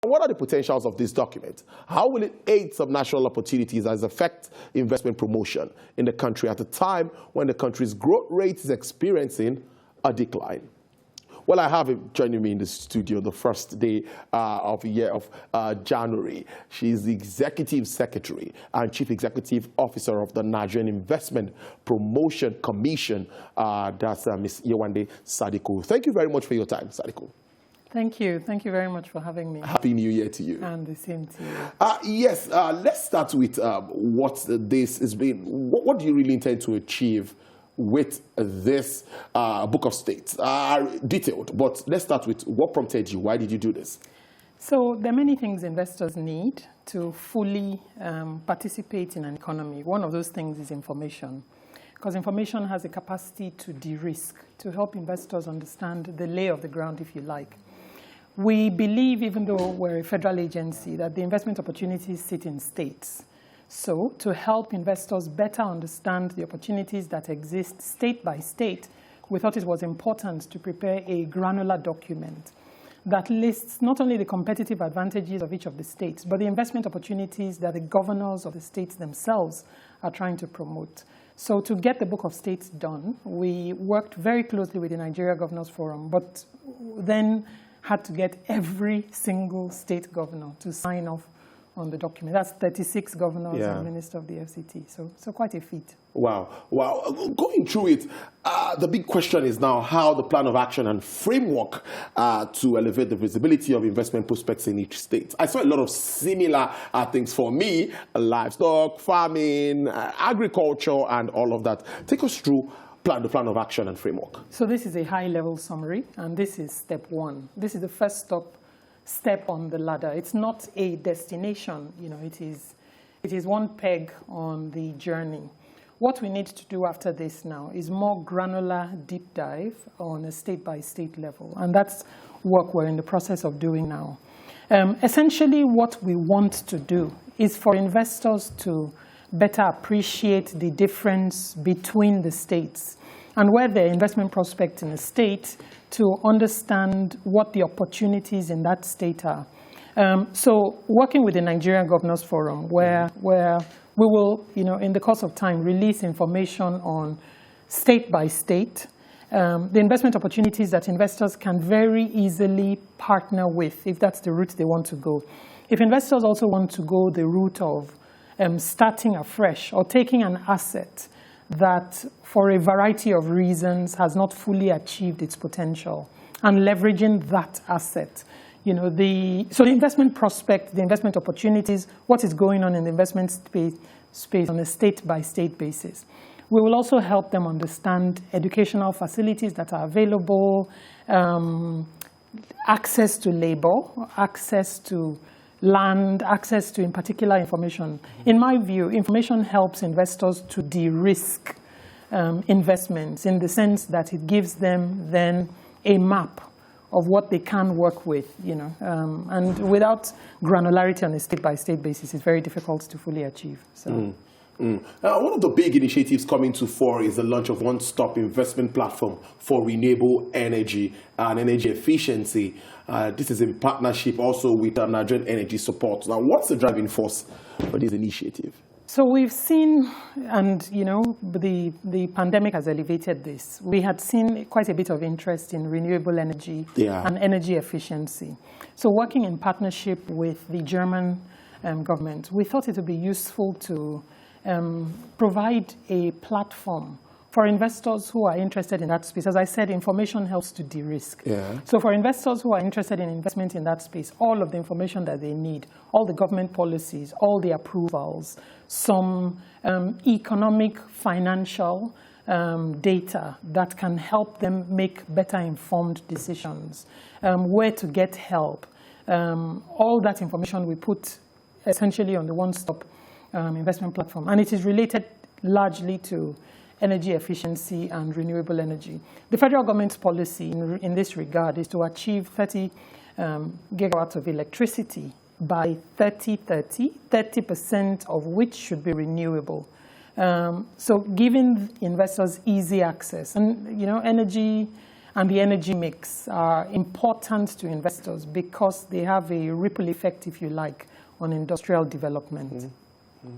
What are the potentials of this document? How will it aid subnational opportunities as affect investment promotion in the country at a time when the country's growth rate is experiencing a decline? Well, I have joining me in the studio the first day of the year of January. She's the Executive Secretary and Chief Executive Officer of the Nigerian Investment Promotion Commission. That's Ms. Yewande Sadiku. Thank you very much for your time, Sadiku. Thank you. Thank you very much for having me. Happy New Year to you. And the same to you. Yes, let's start with what this has been. What do you really intend to achieve with this book of states? Detailed, but let's start with what prompted you. Why did you do this? So there are many things investors need to fully participate in an economy. One of those things is information, because information has the capacity to de-risk, to help investors understand the lay of the ground, if you like. We believe, even though we're a federal agency, that the investment opportunities sit in states. So to help investors better understand the opportunities that exist state by state, we thought it was important to prepare a granular document that lists not only the competitive advantages of each of the states, but the investment opportunities that the governors of the states themselves are trying to promote. So to get the Book of States done, we worked very closely with the Nigeria Governors Forum, but then had to get every single state governor to sign off on the document. That's 36 governors and minister of the FCT. So quite a feat. Wow. Going through it, the big question is now how the plan of action and framework to elevate the visibility of investment prospects in each state. I saw a lot of similar things for me: livestock, farming, agriculture, and all of that. Take us through the plan of action and framework. So this is a high-level summary, and this is step one. This is the first step on the ladder. It's not a destination, it is one peg on the journey. What we need to do after this now is more granular deep dive on a state-by-state level, and that's work we're in the process of doing now. Essentially, what we want to do is for investors to better appreciate the difference between the states and where their investment prospects in a state, to understand what the opportunities in that state are. So working with the Nigerian Governors Forum, where we will, in the course of time, release information on state by state, the investment opportunities that investors can very easily partner with, if that's the route they want to go. If investors also want to go the route of starting afresh or taking an asset that, for a variety of reasons, has not fully achieved its potential, and leveraging that asset. So the investment prospect, the investment opportunities, what is going on in the investment space on a state-by-state basis. We will also help them understand educational facilities that are available, access to labor, access to land, access to, in particular, information. In my view, information helps investors to de-risk investments, in the sense that it gives them then a map of what they can work with, and without granularity on a state-by-state basis, it's very difficult to fully achieve. So. One of the big initiatives coming to fore is the launch of one-stop investment platform for renewable energy and energy efficiency. This is in partnership also with Nigerian Energy Support. Now, what's the driving force for this initiative? So we've seen, and the pandemic has elevated this. We had seen quite a bit of interest in renewable energy and energy efficiency. So working in partnership with the German government, we thought it would be useful to provide a platform for investors who are interested in that space. As I said, information helps to de-risk. So for investors who are interested in investment in that space, all of the information that they need, all the government policies, all the approvals, some economic, financial data that can help them make better informed decisions, where to get help. All that information we put essentially on the one-stop investment platform, and it is related largely to energy efficiency and renewable energy. The federal government's policy in this regard is to achieve 30 gigawatts of electricity by 2030, 30% of which should be renewable. So giving investors easy access, and energy and the energy mix are important to investors because they have a ripple effect, if you like, on industrial development. Mm-hmm.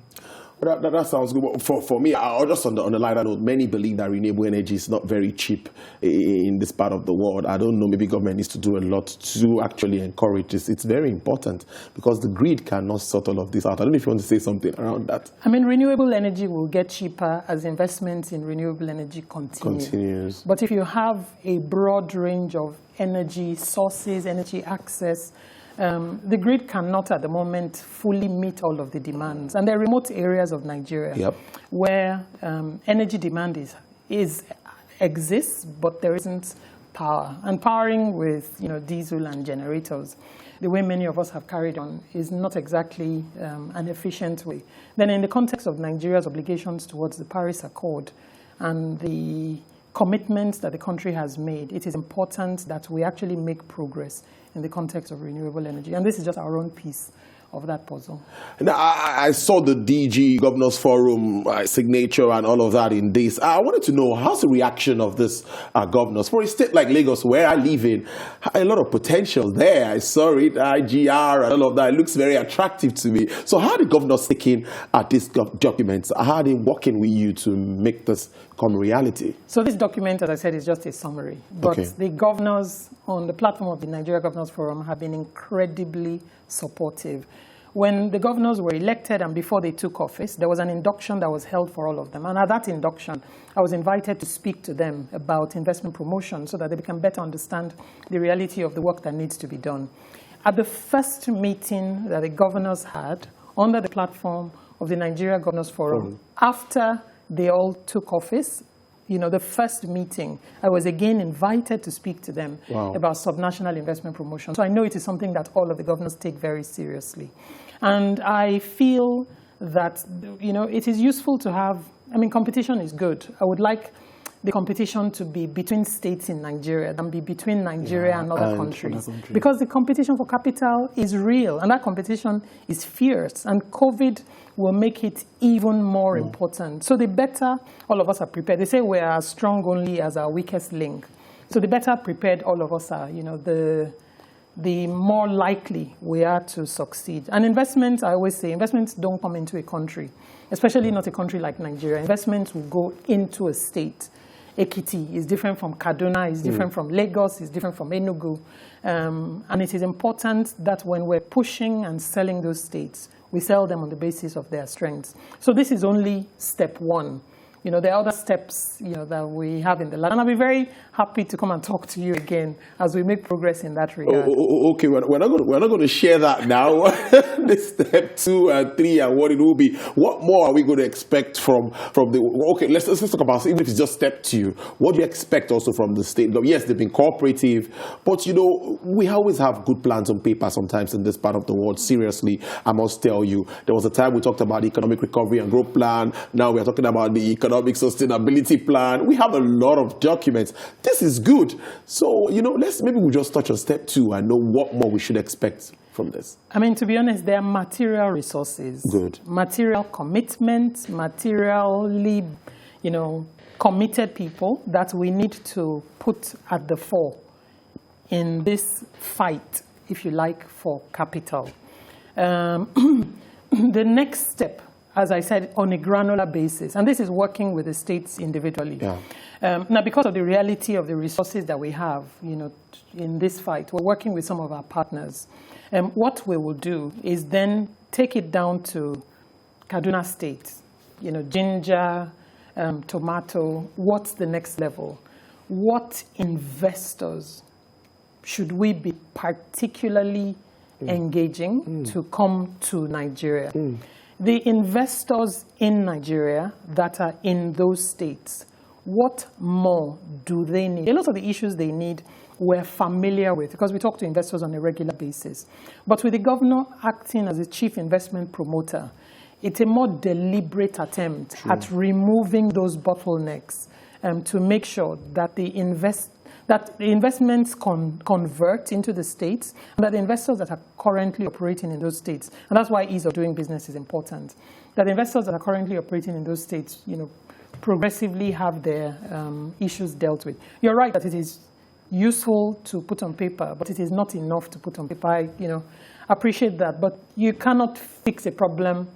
Well, that sounds good. For me, just on the lighter note, many believe that renewable energy is not very cheap in this part of the world. I don't know, maybe government needs to do a lot to actually encourage this. It's very important because the grid cannot sort all of this out. I don't know if you want to say something around that. I mean, renewable energy will get cheaper as investments in renewable energy continues. But if you have a broad range of energy sources, energy access, the grid cannot at the moment fully meet all of the demands. And there are remote areas of Nigeria where energy demand exists, but there isn't power. And powering with diesel and generators, the way many of us have carried on, is not exactly an efficient way. Then in the context of Nigeria's obligations towards the Paris Accord and the commitments that the country has made, it is important that we actually make progress in the context of renewable energy. And this is just our own piece of that puzzle. Now, I saw the DG Governors Forum signature and all of that in this. I wanted to know, how's the reaction of this governors? For a state like Lagos, where I live in, a lot of potential there. I saw it, IGR and all of that. It looks very attractive to me. So how are the governors taking these documents? How are they working with you to make this come reality? So this document, as I said, is just a summary. But the governors on the platform of the Nigeria Governors Forum have been incredibly supportive. When the governors were elected and before they took office, there was an induction that was held for all of them. And at that induction, I was invited to speak to them about investment promotion so that they can better understand the reality of the work that needs to be done. At the first meeting that the governors had under the platform of the Nigeria Governors Forum, after they all took office, the first meeting, I was again invited to speak to them about subnational investment promotion. So I know it is something that all of the governors take very seriously. And I feel that, it is useful to have, competition is good. I would like the competition to be between states in Nigeria than be between Nigeria and other countries. Because the competition for capital is real, and that competition is fierce. And COVID will make it even more important. So the better all of us are prepared. They say we are as strong only as our weakest link. So the better prepared all of us are, the more likely we are to succeed. And investments, I always say, investments don't come into a country, especially not a country like Nigeria. Investments will go into a state. Ekiti is different from Kaduna, is different from Lagos, is different from Enugu. And it is important that when we're pushing and selling those states, we sell them on the basis of their strengths. So this is only step one. There are other steps, that we have in the ladder. And I'll be very happy to come and talk to you again as we make progress in that regard. Okay, we're not going to share that now. This step 2 and 3 and what it will be. What more are we going to expect from the? Okay, let's talk about, even if it's just step 2. What do you expect also from the state? Yes, they've been cooperative, but we always have good plans on paper sometimes in this part of the world. Seriously, I must tell you, there was a time we talked about the economic recovery and growth plan. Now we're talking about the economic sustainability plan. We have a lot of documents. This is good. So, maybe we'll just touch on step 2 and know what more we should expect from this. To be honest, there are material resources. Good. Material commitment, materially, committed people that we need to put at the fore in this fight, if you like, for capital. The next step, as I said, on a granular basis. And this is working with the states individually. Now, because of the reality of the resources that we have, in this fight, we're working with some of our partners. What we will do is then take it down to Kaduna State, ginger, tomato. What's the next level? What investors should we be particularly engaging to come to Nigeria? The investors in Nigeria that are in those states, what more do they need? A lot of the issues they need we're familiar with because we talk to investors on a regular basis. But with the governor acting as a chief investment promoter, it's a more deliberate attempt at removing those bottlenecks to make sure that the investments convert into the states, and that the investors that are currently operating in those states, and that's why ease of doing business is important, that the investors that are currently operating in those states, progressively have their issues dealt with. You're right that it is useful to put on paper, but it is not enough to put on paper. I, appreciate that, but you cannot fix a problem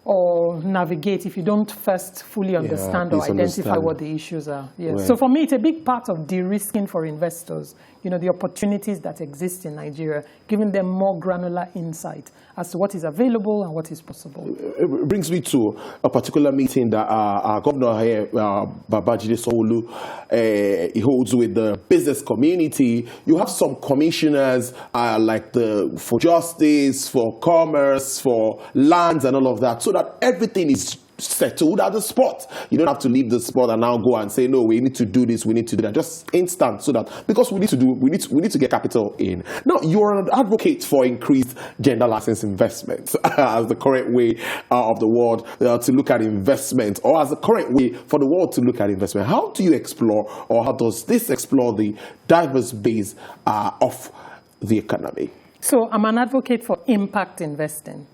or navigate if you don't first fully understand or identify what the issues are. Yeah. Right. So for me, it's a big part of de-risking for investors, the opportunities that exist in Nigeria, giving them more granular insight as to what is available and what is possible. It brings me to a particular meeting that our governor here, Babajide Sanwo-Olu, he holds with the business community. You have some commissioners like for justice, for commerce, for lands and all of that, so that everything is settled at the spot. You don't have to leave the spot and now go and say, no, we need to do this, we need to do that. Just instant, so that, because we need to get capital in. Now, you're an advocate for increased gender license investments as the current way of the world to look at investment, or as the current way for the world to look at investment. How do you explore, or how does this explore the diverse base of the economy? So I'm an advocate for impact investing.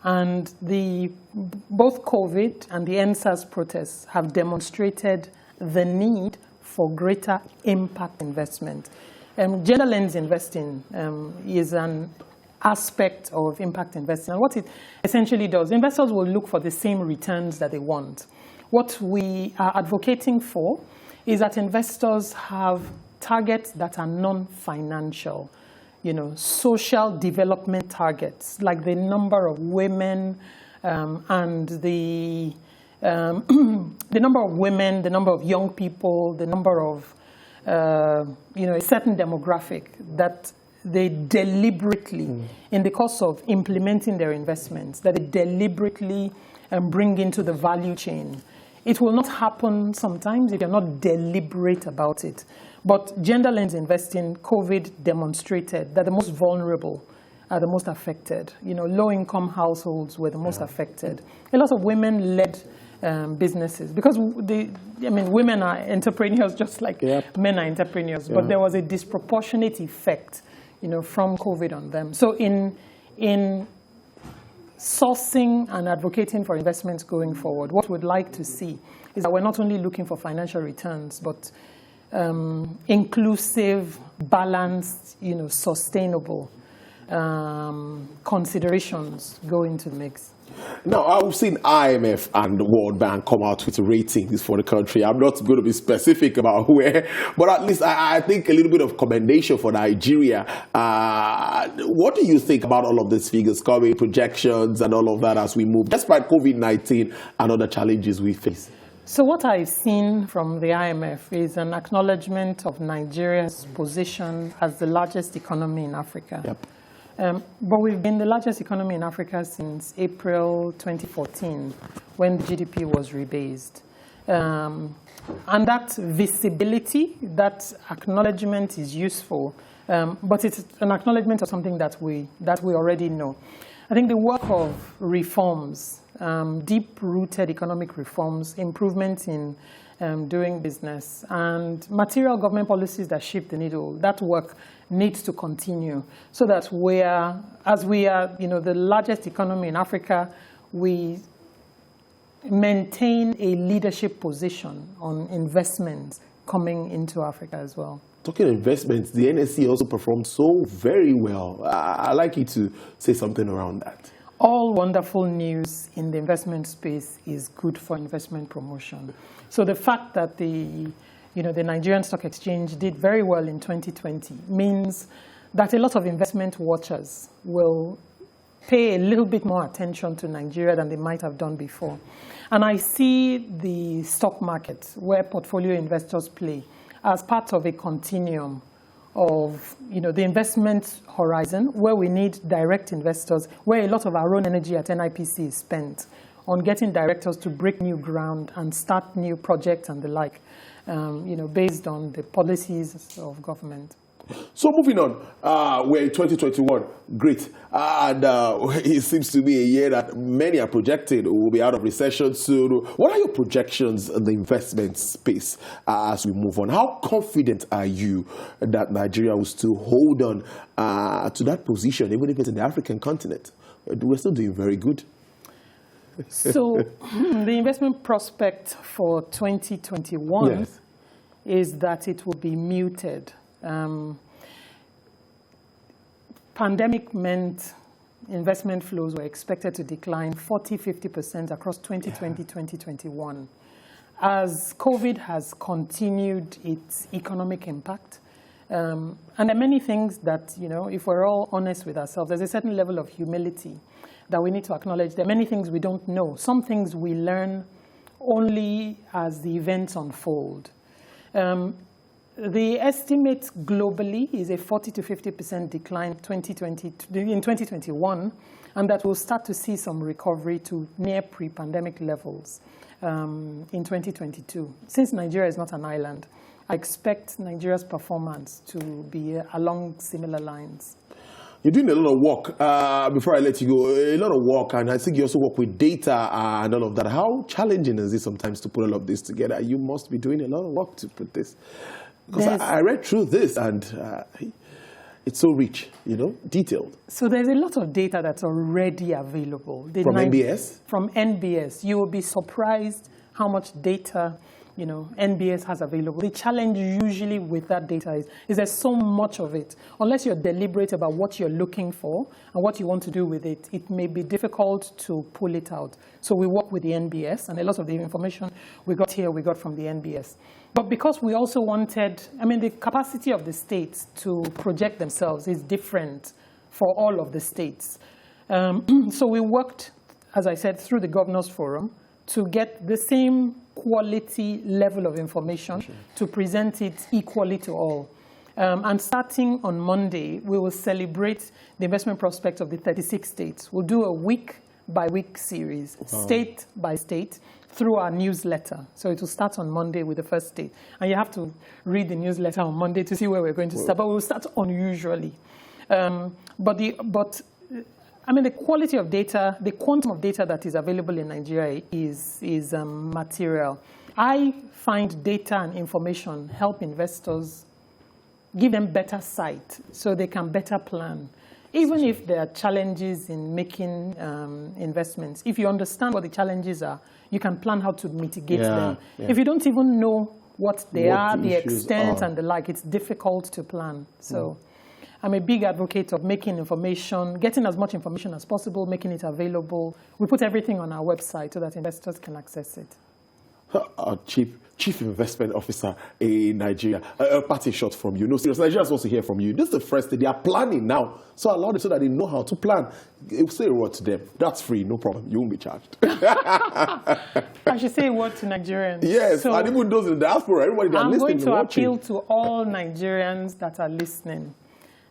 And both COVID and the NSAS protests have demonstrated the need for greater impact investment. Gender lens investing is an aspect of impact investing. And what it essentially does, investors will look for the same returns that they want. What we are advocating for is that investors have targets that are non-financial. Social development targets, like the number of women and the number of women, the number of young people, the number of, a certain demographic that they deliberately, in the course of implementing their investments, that they deliberately bring into the value chain. It will not happen sometimes if you're not deliberate about it. But gender lens investing, COVID demonstrated that the most vulnerable are the most affected. Low-income households were the most affected. A lot of women-led businesses, because women are entrepreneurs just like men are entrepreneurs. But there was a disproportionate effect, from COVID on them. So in sourcing and advocating for investments going forward, what we'd like to see is that we're not only looking for financial returns, but inclusive, balanced, sustainable considerations go into the mix. Now, I've seen IMF and the World Bank come out with ratings for the country. I'm not going to be specific about where, but at least I think a little bit of commendation for Nigeria. What do you think about all of these figures coming, projections and all of that as we move, despite COVID-19 and other challenges we face? So what I've seen from the IMF is an acknowledgement of Nigeria's position as the largest economy in Africa. Yep. But we've been the largest economy in Africa since April 2014, when the GDP was rebased. And that visibility, that acknowledgement is useful, but it's an acknowledgement of something that we already know. I think the work of reforms, deep-rooted economic reforms, improvements in doing business, and material government policies that shift the needle, that work needs to continue, so that as we are the largest economy in Africa, we maintain a leadership position on investments coming into Africa as well. Talking investments, the NSC also performed so very well. I'd like you to say something around that. All wonderful news in the investment space is good for investment promotion. So the fact that the Nigerian Stock Exchange did very well in 2020 means that a lot of investment watchers will pay a little bit more attention to Nigeria than they might have done before. And I see the stock market, where portfolio investors play, as part of a continuum of the investment horizon, where we need direct investors, where a lot of our own energy at NIPC is spent on getting directors to break new ground and start new projects and the like, based on the policies of government. So moving on, we're in 2021, great. And it seems to be a year that many are projected will be out of recession soon. What are your projections in the investment space as we move on? How confident are you that Nigeria will still hold on to that position, even if it's in the African continent? We're still doing very good. So the investment prospect for 2021 is that it will be muted Pandemic meant investment flows were expected to decline 40-50% across 2020-2021. As COVID has continued its economic impact, and there are many things that, if we're all honest with ourselves, there's a certain level of humility that we need to acknowledge. There are many things we don't know. Some things we learn only as the events unfold. The estimate globally is a 40-50% decline in 2021, and that we'll start to see some recovery to near pre-pandemic levels in 2022. Since Nigeria is not an island, I expect Nigeria's performance to be along similar lines. You're doing a lot of work, before I let you go, a lot of work, and I think you also work with data and all of that. How challenging is it sometimes to put all of this together? You must be doing a lot of work to put this. Because I read through this, and it's so rich, detailed. So there's a lot of data that's already available. From NBS? From NBS. You will be surprised how much data NBS has available. The challenge usually with that data is there's so much of it. Unless you're deliberate about what you're looking for and what you want to do with it, it may be difficult to pull it out. So we work with the NBS, and a lot of the information we got from the NBS. But because we also wanted, the capacity of the states to project themselves is different for all of the states. So we worked, as I said, through the Governors Forum to get the same quality level of information to present it equally to all. And starting on Monday, we will celebrate the investment prospects of the 36 states. We'll do a week-by-week series, state by state, through our newsletter. So it will start on Monday with the first state. And you have to read the newsletter on Monday to see where we're going to start. But we'll start unusually. The quality of data, the quantum of data that is available in Nigeria is material. I find data and information help investors, give them better sight so they can better plan. Even if there are challenges in making investments, if you understand what the challenges are, you can plan how to mitigate them. Yeah. If you don't even know what they are, the extent and the like, it's difficult to plan. So I'm a big advocate of making information, getting as much information as possible, making it available. We put everything on our website so that investors can access it. Chief Investment Officer in Nigeria, a party shot from you. No, seriously, Nigerians wants to hear from you. This is the first thing. They are planning now. So allow them so that they know how to plan. Say a word to them. That's free, no problem. You won't be charged. I should say a word to Nigerians. Yes, and even those in the diaspora, everybody that are listening and watching. I'm going to appeal to all Nigerians that are listening.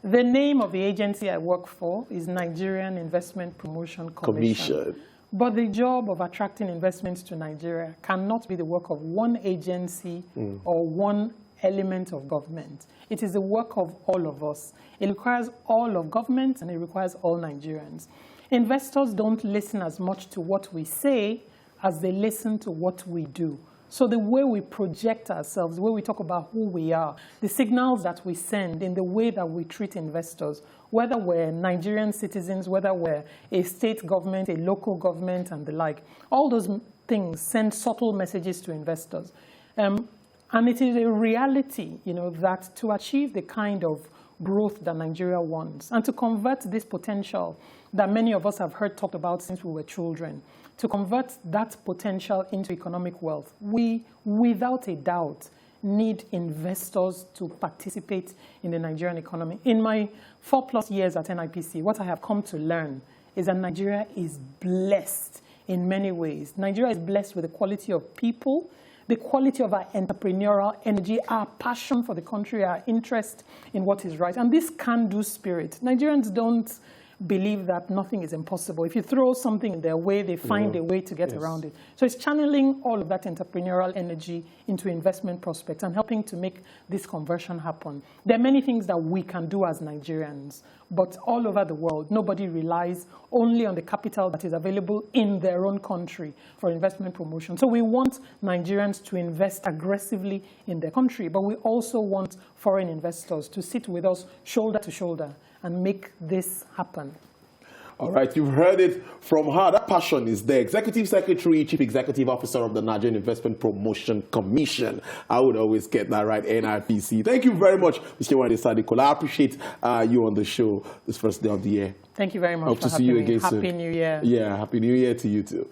The name of the agency I work for is Nigerian Investment Promotion Commission. But the job of attracting investments to Nigeria cannot be the work of one agency or one element of government. It is the work of all of us. It requires all of government and it requires all Nigerians. Investors don't listen as much to what we say as they listen to what we do. So the way we project ourselves, the way we talk about who we are, the signals that we send in the way that we treat investors, whether we're Nigerian citizens, whether we're a state government, a local government, and the like, all those things send subtle messages to investors. And it is a reality, that to achieve the kind of growth that Nigeria wants and to convert this potential that many of us have heard talked about since we were children, to convert that potential into economic wealth, we, without a doubt, need investors to participate in the Nigerian economy. In my 4+ years at NIPC, what I have come to learn is that Nigeria is blessed in many ways. Nigeria is blessed with the quality of people, the quality of our entrepreneurial energy, our passion for the country, our interest in what is right. And this can-do spirit. Nigerians don't believe that nothing is impossible. If you throw something in their way, they find a way to get around it. So it's channeling all of that entrepreneurial energy into investment prospects and helping to make this conversion happen. There are many things that we can do as Nigerians, but all over the world, nobody relies only on the capital that is available in their own country for investment promotion. So we want Nigerians to invest aggressively in their country, but we also want foreign investors to sit with us shoulder to shoulder and make this happen. All right, you've heard it from her. That passion is there. Executive Secretary, Chief Executive Officer of the Nigerian Investment Promotion Commission. I would always get that right, NIPC. Thank you very much, Mr. Yewande Sadiku. I appreciate you on the show this first day of the year. Thank you very much. Hope to see you again soon. Happy New Year. Yeah, Happy New Year to you too.